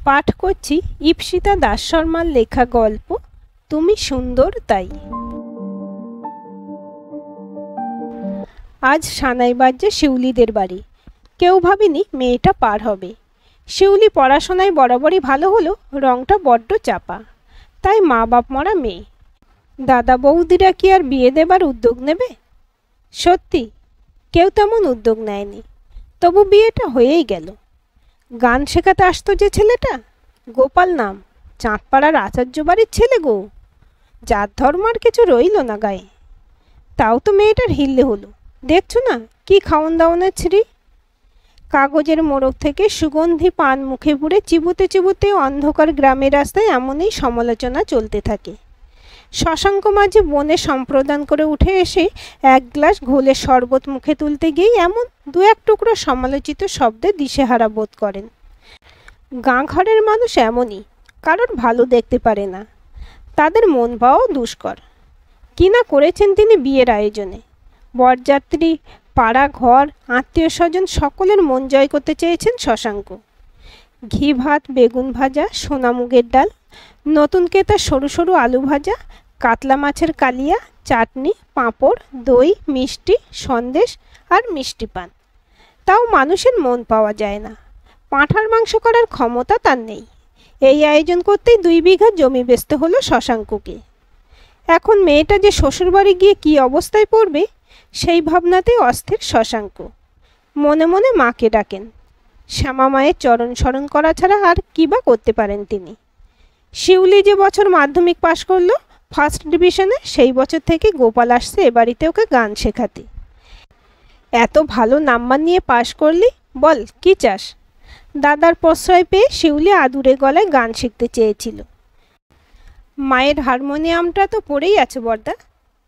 পাঠ করছি ইপ্সিতা দাস শর্মার লেখা গল্প তুমি সুন্দর তাই। আজ সানাই বাজছে শিউলিদের বাড়ি। কেউ ভাবেনি মেয়েটা পার হবে। শিউলি পড়াশোনায় বরাবরই ভালো হলো, রংটা বড্ড চাপা, তাই মা বাপ মরা মেয়ে। দাদা বৌদিরা কি আর বিয়ে দেবার উদ্যোগ নেবে? সত্যি কেউ তেমন উদ্যোগ নেয়নি, তবু বিয়েটা হয়েই গেল। গান শেখাতে আসতো যে ছেলেটা, গোপাল নাম, চাঁদপাড়ার আচার্য বাড়ির ছেলে গো। জাত ধর্ম আর কিছু রইল না গায়ে। তাও তো মেয়েটার হিল্লে হলো। দেখছো না কি খাওন দাওনের ছিঁড়ি। কাগজের মোড়ক থেকে সুগন্ধি পান মুখে পুড়ে চিবুতে চিবুতে অন্ধকার গ্রামের রাস্তায় এমনই সমালোচনা চলতে থাকে। শশাঙ্ক মাঝে বনে সম্প্রদান করে উঠে এসে এক গ্লাস ঘোলের শরবত মুখে তুলতে গিয়েই এমন দু এক টুকরো সমালোচিত শব্দে দিশেহারা বোধ করেন। গাঁ ঘরের মানুষ এমনই, কারোর ভালো দেখতে পারে না, তাদের মন পাওয়াও দুষ্কর। কিনা করেছেন তিনি বিয়ের আয়োজনে। বরযাত্রী, পাড়া ঘর, আত্মীয় স্বজন সকলের মন জয় করতে চেয়েছেন শশাঙ্ক। ঘি ভাত, বেগুন ভাজা, সোনামুগের ডাল, নতুন কেতা সরু সরু আলু ভাজা, কাতলা মাছের কালিয়া, চাটনি, পাঁপড়, দই, মিষ্টি, সন্দেশ আর মিষ্টি পান। তাও মানুষের মন পাওয়া যায় না। পাঁঠার মাংস করার ক্ষমতা তার নেই। এই আয়োজন করতেই 2 বিঘা জমি বেচতে হলো শশাঙ্ককে। এখন মেয়েটা যে শ্বশুরবাড়ি গিয়ে কী অবস্থায় পড়বে সেই ভাবনাতেই অস্থির শশাঙ্ক। মনে মনে মাকে ডাকেন। শ্যামা মায়ের চরণ স্মরণ করা ছাড়া আর কী বা করতে পারেন তিনি। শিউলি যে বছর মাধ্যমিক পাশ করলো ফার্স্ট ডিভিশনে, সেই বছর থেকে গোপাল আসছে এ বাড়িতে ওকে গান শেখাতে। এত ভালো নাম্বার নিয়ে পাশ করলি, বল কি চাস? দাদার প্রশ্রয় পেয়ে শিউলি আদুরে গলায় গান শিখতে চেয়েছিল। মায়ের হারমোনিয়ামটা তো পড়েই আছে বর্দা,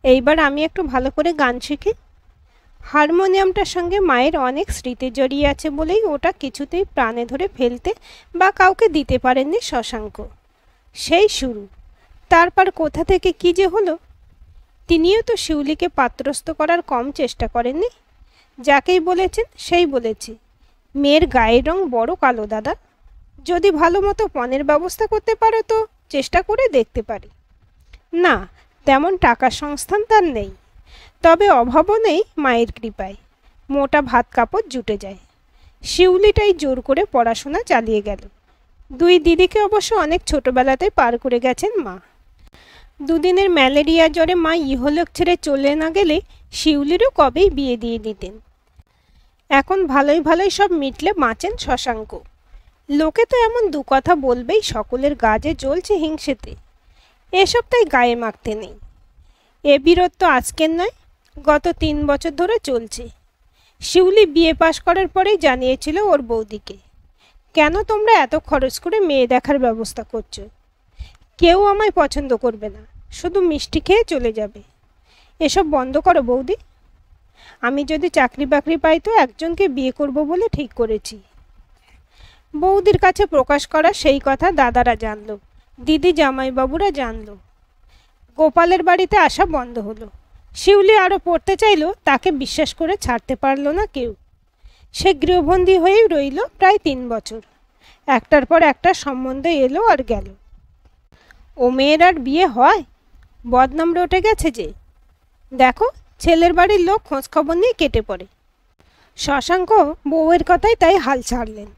এইবার আমি একটু ভালো করে গান শিখি। হারমোনিয়ামটার সঙ্গে মায়ের অনেক স্মৃতি জড়িয়ে আছে বলেই ওটা কিছুতেই প্রাণে ধরে ফেলতে বা কাউকে দিতে পারেননি শশাঙ্ক। সেই শুরু, তারপর কোথা থেকে কী যে হলো। তিনিও তো শিউলিকে পাত্রস্থ করার কম চেষ্টা করেননি। যাকেই বলেছেন সেই বলেছে, মেয়ের গায়ের রং বড় কালো দাদা, যদি ভালো মতো পণের ব্যবস্থা করতে পারো তো চেষ্টা করে দেখতে পারি। না, তেমন টাকার সংস্থান তার নেই, তবে অভাবও নেই মায়ের কৃপায়। মোটা ভাত কাপড় জুটে যায়। শিউলিটাই জোর করে পড়াশোনা চালিয়ে গেল। 2 দিদিকে অবশ্য অনেক ছোটবেলাতেই পার করে গেছেন মা। 2 দিনের ম্যালেরিয়া জ্বরে মা ইহলোক ছেড়ে চলে না গেলে শিউলিরও কবেই বিয়ে দিয়ে দিতেন। এখন ভালোই ভালোই সব মিটলে বাঁচেন শশাঙ্ক। লোকে তো এমন 2 কথা বলবেই, সকলের গাজে জ্বলছে হিংসেতে। এসব তাই গায়ে মাখতে নেই। এ বীরত্ব আজকের নয়, গত 3 বছর ধরে চলছে। শিউলি বিয়ে পাশ করার পরেই জানিয়েছিল ওর বৌদিকে, কেন তোমরা এত খরচ করে মেয়ে দেখার ব্যবস্থা করছো? কেউ আমায় পছন্দ করবে না, শুধু মিষ্টি খেয়ে চলে যাবে। এসব বন্ধ করো বৌদি। আমি যদি চাকরি বাকরি পাই তো একজনকে বিয়ে করব বলে ঠিক করেছি। বৌদির কাছে প্রকাশ করা সেই কথা দাদারা জানলো, দিদি জামাইবাবুরা জানলো। গোপালের বাড়িতে আসা বন্ধ হলো। শিউলি আরও পড়তে চাইলো, তাকে বিশ্বাস করে ছাড়তে পারলো না কেউ। সে গৃহবন্দী হয়েই রইল প্রায় 3 বছর। একটার পর একটা সম্বন্ধ এলো আর গেল। ও মেয়ের আর বিয়ে হয়? বদনাম রটে গেছে যে। দেখো, ছেলের বাড়ির লোক খোঁজখবর নিয়ে কেটে পড়ে। শশাঙ্ক বউয়ের কথায় তাই হাল ছাড়লেন।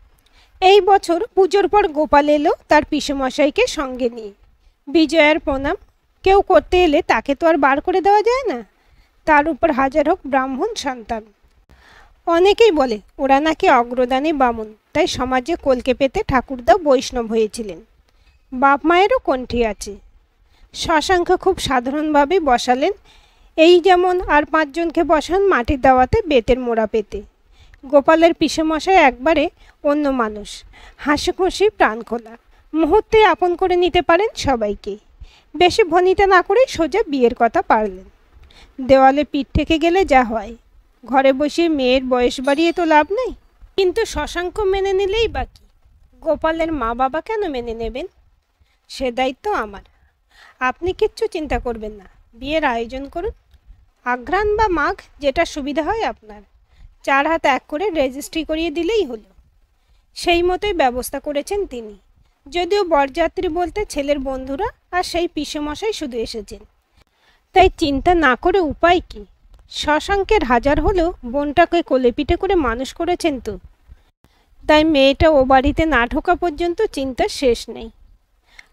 এই বছর পুজোর পর গোপাল এলো তার পিসেমশাইকে সঙ্গে নিয়ে। বিজয়ার প্রণাম কেউ করতে এলে তাকে তো আর বার করে দেওয়া যায় না, তার উপর হাজার হোক ব্রাহ্মণ সন্তান। অনেকেই বলে ওরা নাকি অগ্রদানী বামুন, তাই সমাজে কলকে পেতে ঠাকুরদা বৈষ্ণব হয়েছিলেন। বাপ মায়েরও কণ্ঠী আছে। শশাঙ্ক খুব সাধারণভাবে বসালেন, এই যেমন আর 5 জনকে বসান মাটির দাওয়াতে বেতের মোড়া পেতে। গোপালের পিসেমশাই একবারে অন্য মানুষ, হাসি খুশি প্রাণ খোলা, মুহূর্তে আপন করে নিতে পারেন সবাইকে। বেশি ভনিতা না করেই সোজা বিয়ের কথা পারলেন। দেওয়ালে পিঠ থেকে গেলে যা হয়, ঘরে বসে মেয়ের বয়স বাড়িয়ে তো লাভ নেই। কিন্তু শশাঙ্ক মেনে নিলেই বাকি, গোপালের মা বাবা কেন মেনে নেবেন? সে দায়িত্ব আমার। আপনি কিচ্ছু চিন্তা করবেন না, বিয়ের আয়োজন করুন। আঘ্রাণ বা মাঘ যেটা সুবিধা হয় আপনার, 4 হাত এক করে রেজিস্ট্রি করিয়ে দিলেই হলো। সেই মতোই ব্যবস্থা করেছেন তিনি। যদিও বরযাত্রী বলতে ছেলের বন্ধুরা আর সেই পিসেমশাই শুধু এসেছেন। তাই চিন্তা না করে উপায় কি? শশাঙ্কের হাজার হলেও বোনটাকে কোলেপিঠে করে মানুষ করেছেন তো, তাই মেয়েটা ও বাড়িতে না ঢোকা পর্যন্ত চিন্তার শেষ নেই।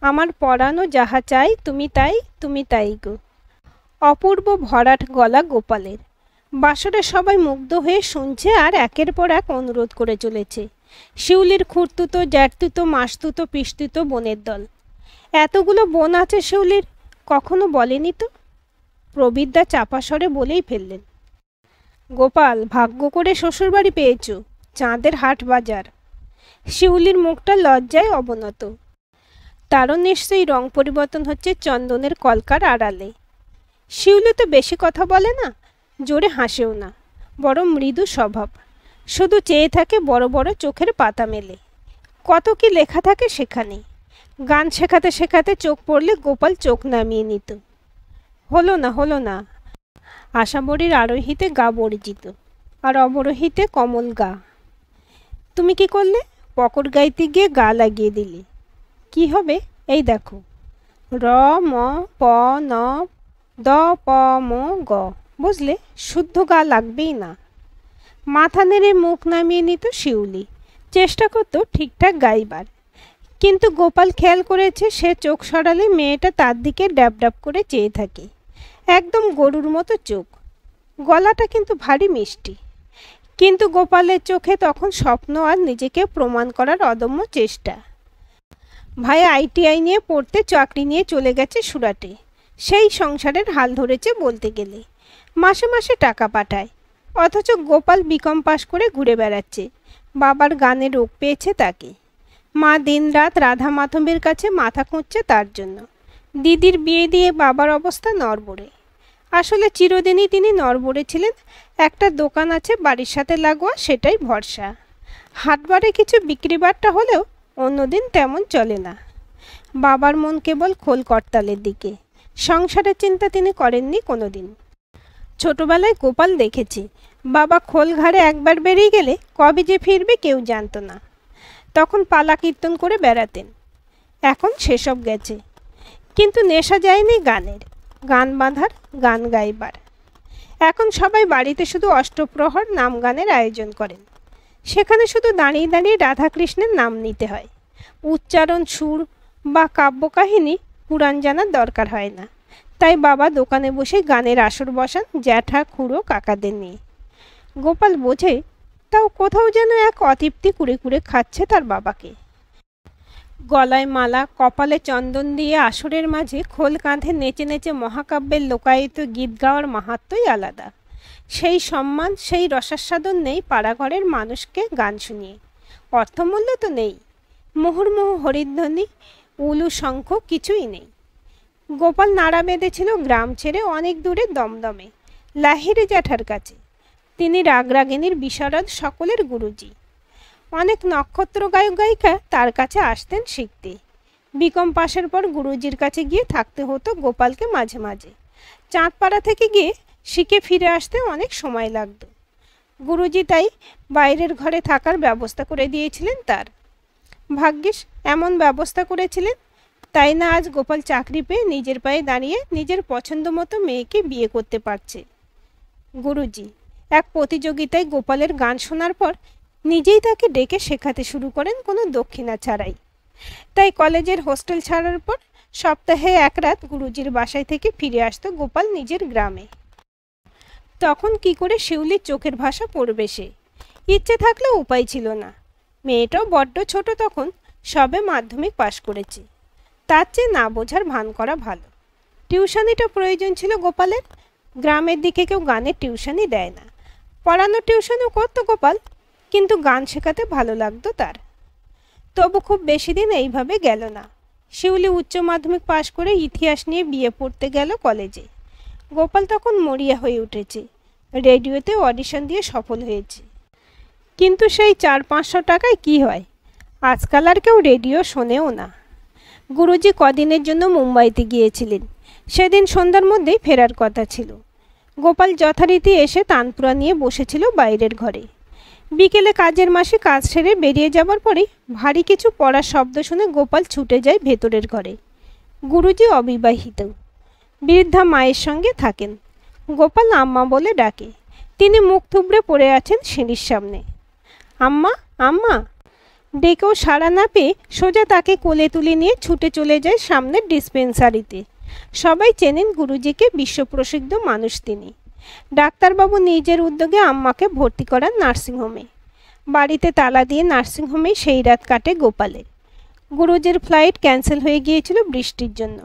আমার পরানো যাহা চাই তুমি তাই, তুমি তাই গো। অপূর্ব ভরাট গলা গোপালের। বাসরে সবাই মুগ্ধ হয়ে শুনছে আর একের পর এক অনুরোধ করে চলেছে। শিউলির খুঁড়তুতো, জ্যাঠতুতো, মাসতুতো, পিসতুতো বোনের দল। এতগুলো বোন আছে শিউলির, কখনো বলেনি তো। প্রবীরদা চাপা স্বরে বলেই ফেললেন, গোপাল, ভাগ্য করে শ্বশুরবাড়ি পেয়েছ, চাঁদের হাট বাজার। শিউলির মুখটা লজ্জায় অবনত। তারও নিশ্চয়ই রং পরিবর্তন হচ্ছে চন্দনের কলকার আড়ালে। শিউলি তো বেশি কথা বলে না, জোরে হাসেও না, বড় মৃদু স্বভাব। শুধু চেয়ে থাকে বড় বড় চোখের পাতা মেলে। কত কি লেখা থাকে সেখানে। গান শেখাতে শেখাতে চোখ পড়লে গোপাল চোখ নামিয়ে নিত। হলো না, হলো না। আশাবরীর আরোহীতে গা বর্জিত, আর অবরোহীতে কমল গা। তুমি কি করলে? পকর গাইতে গিয়ে গা লাগিয়ে দিলে। কি হবে এই দেখো, র ম প ন দ প ম গ। বুঝলে, শুদ্ধ গা লাগবেই না। মাথা নেড়ে মুখ নামিয়ে নিত শিউলি, চেষ্টা করতো ঠিকঠাক গাইবার। কিন্তু গোপাল খেয়াল করেছে সে চোখ সরালে মেয়েটা তার দিকে ড্যাব ড্যাব করে চেয়ে থাকে। একদম গরুর মতো চোখ। গলাটা কিন্তু ভারী মিষ্টি। কিন্তু গোপালের চোখে তখন স্বপ্ন আর নিজেকে প্রমাণ করার অদম্য চেষ্টা। ভাই ITI নিয়ে পড়তে চাকরি নিয়ে চলে গেছে সুরাটে। সেই সংসারের হাল ধরেছে বলতে গেলে। মাসে মাসে টাকা পাঠায়, অথচ গোপাল BCom পাশ করে ঘুরে বেড়াচ্ছে। বাবার গানে রোগ পেয়েছে তাকে। মা দিনরাত রাধা মাধবের কাছে মাথা খুঁজছে তার জন্য। দিদির বিয়ে দিয়ে বাবার অবস্থা নড়বড়ে। আসলে চিরদিনই তিনি নড়বড়ে ছিলেন। একটা দোকান আছে বাড়ির সাথে লাগোয়া, সেটাই ভরসা। হাটবারে কিছু বিক্রিবাট্টা হলেও অন্যদিন তেমন চলে না। বাবার মন কেবল খোল করতালের দিকে। সংসারের চিন্তা তিনি করেননি কোনোদিন। ছোটবেলায় গোপাল দেখেছে বাবা খোল ঘাড়ে একবার বেরিয়ে গেলে কবে যে ফিরবে কেউ জানত না। তখন পালা কীর্তন করে বেড়াতেন। এখন সেসব গেছে, কিন্তু নেশা যায়নি গানের, গান বাঁধার, গান গাইবার। এখন সবাই বাড়িতে শুধু অষ্টপ্রহর নাম গানের আয়োজন করেন। সেখানে শুধু দাঁড়িয়ে দাঁড়িয়ে রাধাকৃষ্ণের নাম নিতে হয়। উচ্চারণ, সুর বা কাব্যকাহিনী পুরাণ জানার দরকার হয় না। তাই বাবা দোকানে বসে গানের আসর বসান জ্যাঠা, খুড়ো, কাকাদের নিয়ে। গোপাল বোঝে, তাও কোথাও যেন এক অতৃপ্তি কুড়ে কুড়ে খাচ্ছে তার বাবাকে। গলায় মালা, কপালে চন্দন দিয়ে আসরের মাঝে খোল কাঁধে নেচে নেচে মহাকাব্যের লোকায়িত গীত গাওয়ার মাহাত্ম্যই আলাদা। সেই সম্মান, সেই রসাস্বাদন নেই পাড়াঘরের মানুষকে গান শুনিয়ে। অর্থমূল্য তো নেই। মুহুর্মুহু হরিধ্বনি, উলু, শঙ্খ কিছুই নেই। গোপাল নাড়া বেঁধেছিল গ্রাম ছেড়ে অনেক দূরে দমদমে, লাহিড়ী জ্যাঠার কাছে। তিনি রাগরাগিনীর বিশারদ সকলের গুরুজি। অনেক নক্ষত্র গায়ক গায়িকা তার কাছে আসতেন শিখতে। BCom পাশের পর গুরুজির কাছে গিয়ে থাকতে হতো গোপালকে মাঝে মাঝে। চাঁদপাড়া থেকে গিয়ে শিখে ফিরে আসতে অনেক সময় লাগত। গুরুজি তাই বাইরের ঘরে থাকার ব্যবস্থা করে দিয়েছিলেন তার। ভাগ্যিস এমন ব্যবস্থা করেছিলেন, তাই না আজ গোপাল চাকরি পেয়ে নিজের পায়ে দাঁড়িয়ে নিজের পছন্দ মতো মেয়েকে বিয়ে করতে পারছে। গুরুজি এক প্রতিযোগিতায় গোপালের গান শোনার পর নিজেই তাকে ডেকে শেখাতে শুরু করেন কোনো দক্ষিণা ছাড়াই। তাই কলেজের হোস্টেল ছাড়ার পর সপ্তাহে এক রাত গুরুজির বাসায় থেকে ফিরে আসতো গোপাল নিজের গ্রামে। তখন কি করে শিউলির চোখের ভাষা পড়বে সে? ইচ্ছে থাকলেও উপায় ছিল না। মেয়েটাও বড্ড ছোট তখন, সবে মাধ্যমিক পাশ করেছে। তার চেয়ে না বোঝার ভান করা ভালো। টিউশনিটা প্রয়োজন ছিল গোপালের। গ্রামের দিকে কেউ গানের টিউশনি দেয় না। পড়ানোর টিউশনও করতো গোপাল, কিন্তু গান শেখাতে ভালো লাগতো তার। তবু খুব বেশি দিন এইভাবে গেল না। শিউলি উচ্চ মাধ্যমিক পাশ করে ইতিহাস নিয়ে বিয়ে পড়তে গেল কলেজে। গোপাল তখন মরিয়া হয়ে উঠেছে। রেডিওতে অডিশন দিয়ে সফল হয়েছে। কিন্তু সেই 400-500 টাকায় কি হয়? আজকাল আর কেউ রেডিও শোনেও না। গুরুজি কদিনের জন্য মুম্বাইতে গিয়েছিলেন। সেদিন সন্ধ্যার মধ্যেই ফেরার কথা ছিল। গোপাল যথারীতি এসে তানপুরা নিয়ে বসেছিল বাইরের ঘরে। বিকেলে কাজের মাসে কাজ সেরে বেরিয়ে যাবার পরেই ভারী কিছু পড়ার শব্দ শুনে গোপাল ছুটে যায় ভেতরের ঘরে। গুরুজি অবিবাহিত, বৃদ্ধা মায়ের সঙ্গে থাকেন। গোপাল আম্মা বলে ডাকে। তিনি মুখ থুবড়ে পড়ে আছেন সিঁড়ির সামনে। আম্মা, আম্মা ডেকেও সাড়া না পেয়ে সোজা তাকে কোলে তুলে নিয়ে ছুটে চলে যায় সামনের ডিসপেন্সারিতে। সবাই চেনেন গুরুজিকে, বিশ্বপ্রসিদ্ধ মানুষ তিনি। ডাক্তারবাবু নিজের উদ্যোগে আম্মাকে ভর্তি করান নার্সিংহোমে। বাড়িতে তালা দিয়ে নার্সিংহোমেই সেই রাত কাটে গোপালের। গুরুজির ফ্লাইট ক্যান্সেল হয়ে গিয়েছিল বৃষ্টির জন্য।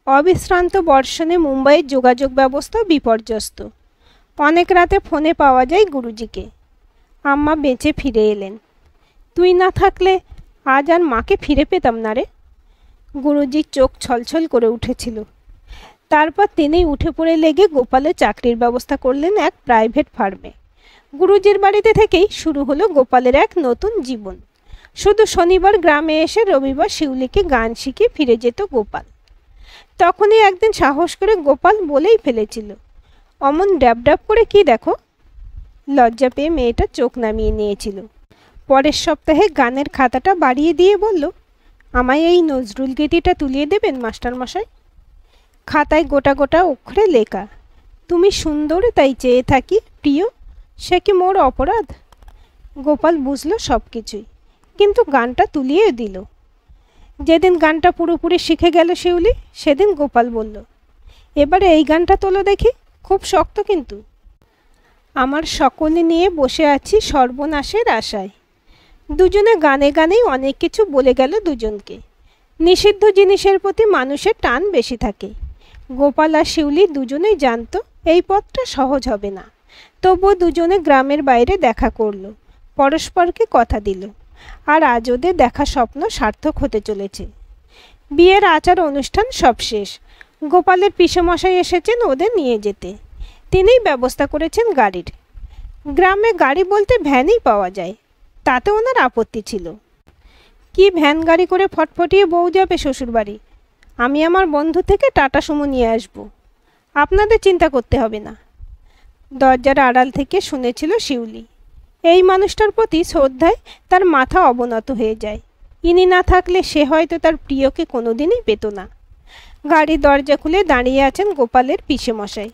অবিশ্রান্ত বর্ষণে মুম্বাইয়ের যোগাযোগ ব্যবস্থা বিপর্যস্ত। অনেক রাতে ফোনে পাওয়া যায় গুরুজিকে। আম্মা বেঁচে ফিরে এলেন। তুই না থাকলে আজ আর মাকে ফিরে পেতাম না রে। গুরুজির চোখ ছলছল করে উঠেছিল। তারপর তিনিই উঠে পড়ে লেগে গোপালের চাকরির ব্যবস্থা করলেন এক প্রাইভেট ফার্মে। গুরুজির বাড়িতে থেকেই শুরু হলো গোপালের এক নতুন জীবন। শুধু শনিবার গ্রামে এসে রবিবার শিউলিকে গান শিখিয়ে ফিরে যেত গোপাল। তখনই একদিন সাহস করে গোপাল বলেই ফেলেছিল, অমন ড্যাব ড্যাব করে কি দেখো। লজ্জা পেয়ে মেয়েটা চোখ নামিয়ে নিয়েছিল। পরের সপ্তাহে গানের খাতাটা বাড়িয়ে দিয়ে বলল, আমায় এই নজরুল গীতিটা তুলিয়ে দেবেন মাস্টারমশাই। খাতায় গোটা গোটা অক্ষরে লেখা, তুমি সুন্দর তাই চেয়ে থাকি প্রিয়, সে কি মোর অপরাধ। গোপাল বুঝল সব কিছুই, কিন্তু গানটা তুলিয়ে দিল। যেদিন গানটা পুরোপুরি শিখে গেল শিউলি, সেদিন গোপাল বলল, এবারে এই গানটা তোলো দেখি, খুব শক্ত কিন্তু। আমার সকলে নিয়ে বসে আছি সর্বনাশের আশায়। দুজনে গানে গানেই অনেক কিছু বলে গেল দুজনকে। নিষিদ্ধ জিনিসের প্রতি মানুষের টান বেশি থাকে। গোপাল আর শিউলি দুজনেই জানত এই পথটা সহজ হবে না। তবুও দুজনে গ্রামের বাইরে দেখা করল, পরস্পরকে কথা দিল। আর আজ ওদের দেখা স্বপ্ন সার্থক হতে চলেছে। বিয়ের আচার অনুষ্ঠান সব শেষ। গোপালের পিসেমশাই এসেছেন ওদের নিয়ে যেতে। তিনিই ব্যবস্থা করেছেন গাড়ির। গ্রামে গাড়ি বলতে ভ্যানই পাওয়া যায়, তাতে ওনার আপত্তি ছিল। কি ভ্যান গাড়ি করে ফটফটিয়ে বউ যাবে শ্বশুরবাড়ি? আমি আমার বন্ধু থেকে টাটা সুমো নিয়ে আসব, আপনাদের চিন্তা করতে হবে না। দরজার আড়াল থেকে শুনেছিল শিউলি। এই মানুষটার প্রতি শ্রদ্ধায় তার মাথা অবনত হয়ে যায়। ইনি না থাকলে সে হয়তো তার প্রিয়কে কোনোদিনই পেত না। গাড়ির দরজা খুলে দাঁড়িয়ে আছেন গোপালের পিসেমশাই।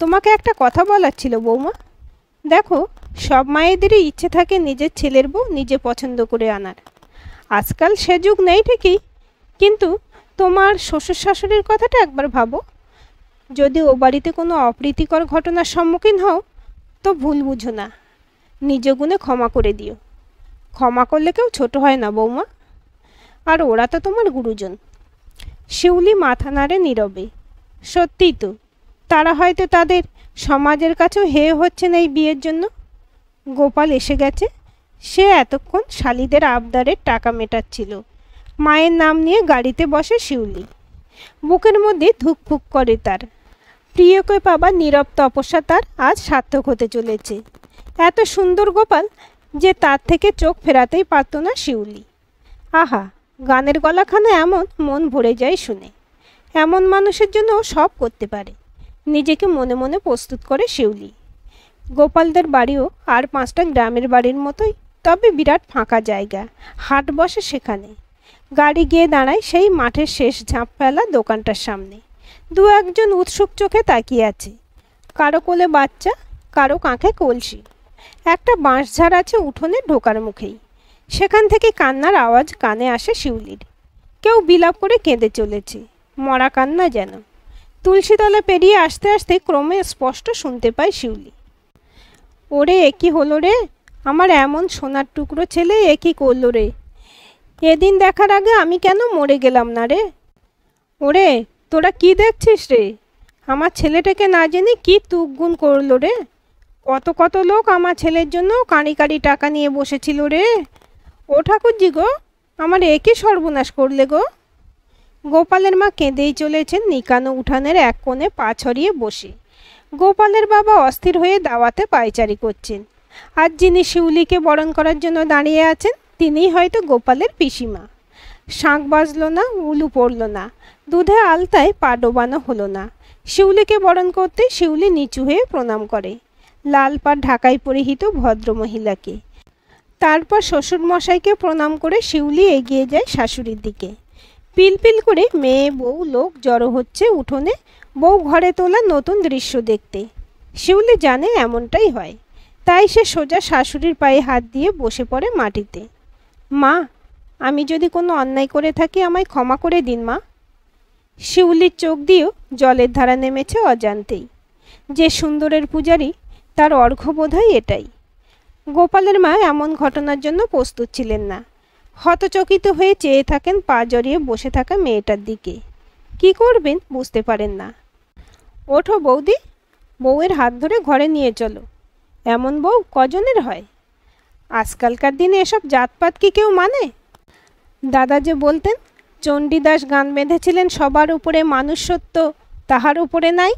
তোমাকে একটা কথা বলার ছিল বৌমা। দেখো, সব মায়েদেরই ইচ্ছে থাকে নিজের ছেলের বউ নিজে পছন্দ করে আনার। আজকাল সে যুগ নেই ঠিকই, কিন্তু তোমার শ্বশুর শাশুড়ির কথাটা একবার ভাবো। যদি ও বাড়িতে কোনো অপ্রীতিকর ঘটনার সম্মুখীন হও তো ভুল বুঝো না, নিজ গুণে ক্ষমা করে দিও। ক্ষমা করলে কেউ ছোট হয় না বৌমা, আর ওরা তো তোমার গুরুজন। শিউলি মাথা নাড়ে নীরবে। সত্যিই তো, তারা হয়তো তাদের সমাজের কাছেও হেয় হচ্ছেন এই বিয়ের জন্য। গোপাল এসে গেছে। সে এতক্ষণ শালিদের আবদারের টাকা মেটাচ্ছিল। মায়ের নাম নিয়ে গাড়িতে বসে শিউলি। বুকের মধ্যে ধুকফুক করে তার। প্রিয়কে পাবার নীরব তপস্যা তার আজ সার্থক হতে চলেছে। এত সুন্দর গোপাল যে তার থেকে চোখ ফেরাতেই পারত না শিউলি। আহা, গানের গলাখানা এমন, মন ভরে যায় শুনে। এমন মানুষের জন্য ও সব করতে পারে। নিজেকে মনে মনে প্রস্তুত করে শিউলি। গোপালদের বাড়িও আর 5টা গ্রামের বাড়ির মতোই, তবে বিরাট ফাঁকা জায়গা। হাট বসে সেখানে। গাড়ি গিয়ে দাঁড়ায় সেই মাঠের শেষ ঝাঁপ ফেলা দোকানটার সামনে। দু একজন উৎসুক চোখে তাকিয়ে আছে। কারো কোলে বাচ্চা, কারো কাঁখে কলসি। একটা বাঁশঝাড় আছে উঠোনে ঢোকার মুখেই। সেখান থেকে কান্নার আওয়াজ কানে আসে শিউলির। কেউ বিলাপ করে কেঁদে চলেছে, মরা কান্না যেন। তুলসীতলা পেরিয়ে আসতে আসতে ক্রমে স্পষ্ট শুনতে পায় শিউলি, ওরে একই হলো রে, আমার এমন সোনার টুকরো ছেলে একই করলো রে। এদিন দেখার আগে আমি কেন মরে গেলাম না রে। ওরে, তোরা কি দেখছিস রে? আমার ছেলেটাকে না জেনে কি তুকগুণ করলো রে। কত কত লোক আমার ছেলের জন্য কাঁড়ি কাঁড়ি টাকা নিয়ে বসেছিল রে। ও ঠাকুরজি গো, আমার একই সর্বনাশ করলে গো। গোপালের মা কেঁদেই চলেছেন নিকানো উঠানের এক কোণে পা ছড়িয়ে বসে। গোপালের বাবা অস্থির হয়ে দাওয়াতে পায়চারি করছেন। আজ যিনি শিউলিকে বরণ করার জন্য দাঁড়িয়ে আছেন তিনিই হয়তো গোপালের পিসিমা। শাঁখ বাজল না, উলু পড়ল না, দুধে আলতায় পা ডোবানো হলো না। শিউলিকে বরণ করতে শিউলি নিচু হয়ে প্রণাম করে। লাল পাড় ঢাকাই পরিহিত ভদ্রমহিলাকে। তারপর শ্বশুরমশাইকে প্রণাম করে শিউলি এগিয়ে যায় শাশুড়ির দিকে। পিলপিল করে মেয়ে বউ লোক জড়ো হচ্ছে উঠোনে বউ ঘরে তোলা নতুন দৃশ্য দেখতে। শিউলি জানে এমনটাই হয়, তাই সে সোজা শাশুড়ির পায়ে হাত দিয়ে বসে পড়ে মাটিতে। মা, আমি যদি কোনো অন্যায় করে থাকি আমায় ক্ষমা করে দিন মা। শিউলির চোখ দিয়েও জলের ধারা নেমেছে অজান্তেই। যে সুন্দরের পূজারী তার অর্ঘ্য বোধহয় এটাই। গোপালের মা এমন ঘটনার জন্য প্রস্তুত ছিলেন না। হতচকিত হয়ে চেয়ে থাকেন পা জড়িয়ে বসে থাকা মেয়েটার দিকে। কি করবেন বুঝতে পারেন না। ওঠো বৌদি, বউয়ের হাত ধরে ঘরে নিয়ে চলো। এমন বউ কজনের হয়? আজকালকার দিনে এসব জাতপাত কি কেউ মানে? দাদা যে বলতেন চণ্ডীদাস গান বেঁধেছিলেন সবার উপরে মানুষত্ব তাহার উপরে নাই।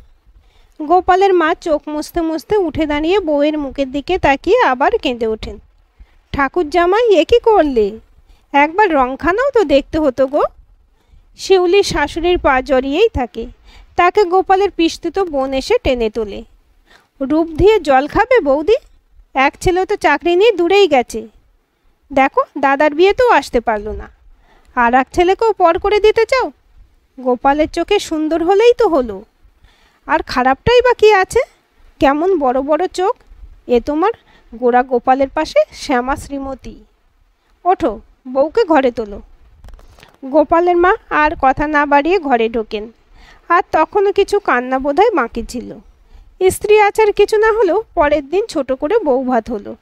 গোপালের মা চোখ মুছতে মুছতে উঠে দাঁড়িয়ে বউয়ের মুখের দিকে তাকিয়ে আবার কেঁদে ওঠেন। ঠাকুর জামাই, এ কি করলে? একবার রংখানাও তো দেখতে হতো গো। শিউলি শাশুড়ির পা জড়িয়েই থাকে। তাকে গোপালের পিস্তুত বোন এসে টেনে তোলে। রূপ দিয়ে জল খাবে বৌদি? এক ছেলে তো চাকরি নিয়ে দূরেই গেছে। দেখো, দাদার বিয়েতেও আসতে পারলো না, আর এক ছেলেকেও পর করে দিতে চাও? গোপালের চোখে সুন্দর হলেই তো হলো, আর খারাপটাই বা কি আছে? কেমন বড় বড় চোখ! এ তোমার গোরা গোপালের পাশে শ্যামা শ্রীমতী। ওঠো, বউকে ঘরে তোলো। গোপালের মা আর কথা না বাড়িয়ে ঘরে ঢোকেন। আর তখনও কিছু কান্না বোধহয় বাকি ছিল। স্ত্রী আচার কিছু না হলেও পরের দিন ছোট করে বউ ভাত হলো।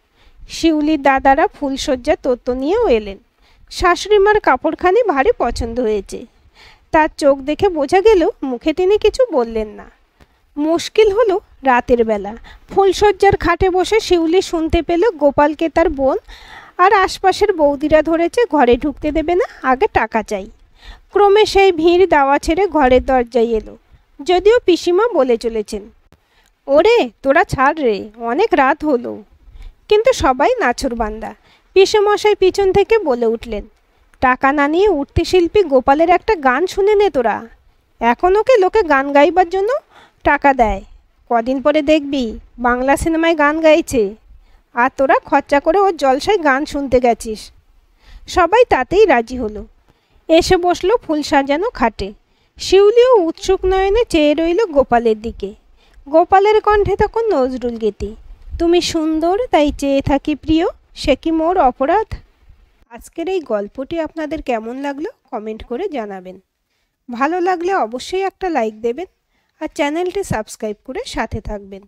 শিউলির দাদারা ফুলসজ্জার তত্ত্ব নিয়েও এলেন। শাশুড়িমার কাপড়খানি ভারী পছন্দ হয়েছে। তার চোখ দেখে বোঝা গেল মুখে তিনি কিছু বললেন না। মুশকিল হলো রাতের বেলা ফুলসজ্জার খাটে বসে শিউলি শুনতে পেল গোপালকে তার বোন আর আশপাশের বৌদিরা ধরেছে ঘরে ঢুকতে দেবে না, আগে টাকা চাই। ক্রমে সেই ভিড় দাওয়া ছেড়ে ঘরের দরজায় এলো, যদিও পিসিমা বলে চলেছেন, ওরে তোরা ছাড় রে, অনেক রাত হলো। কিন্তু সবাই নাছোড়বান্দা। পিসেমশাই পিছন থেকে বলে উঠলেন, টাকা না নিয়ে উঠতি শিল্পী গোপালের একটা গান শুনে নে তোরা। এখন ওকে লোকে গান গাইবার জন্য টাকা দেয়, কদিন পরে দেখবি বাংলা সিনেমায় গান গাইছে, আর তোরা খরচা করে ওর জলসায় গান শুনতে গেছিস। সবাই তাতেই রাজি হলো। এসে বসলো ফুল সাজানো খাটে। শিউলিও উৎসুক নয়নে চেয়ে রইল গোপালের দিকে। গোপালের কণ্ঠে তখন নজরুল গীতি, তুমি সুন্দর তাই চেয়ে থাকি প্রিয়, সে কি মোর অপরাধ। আজকের এই গল্পটি আপনাদের কেমন লাগলো কমেন্ট করে জানাবেন। ভালো লাগলে অবশ্যই একটা লাইক দেবেন আর চ্যানেলটি সাবস্ক্রাইব করে সাথে থাকবেন।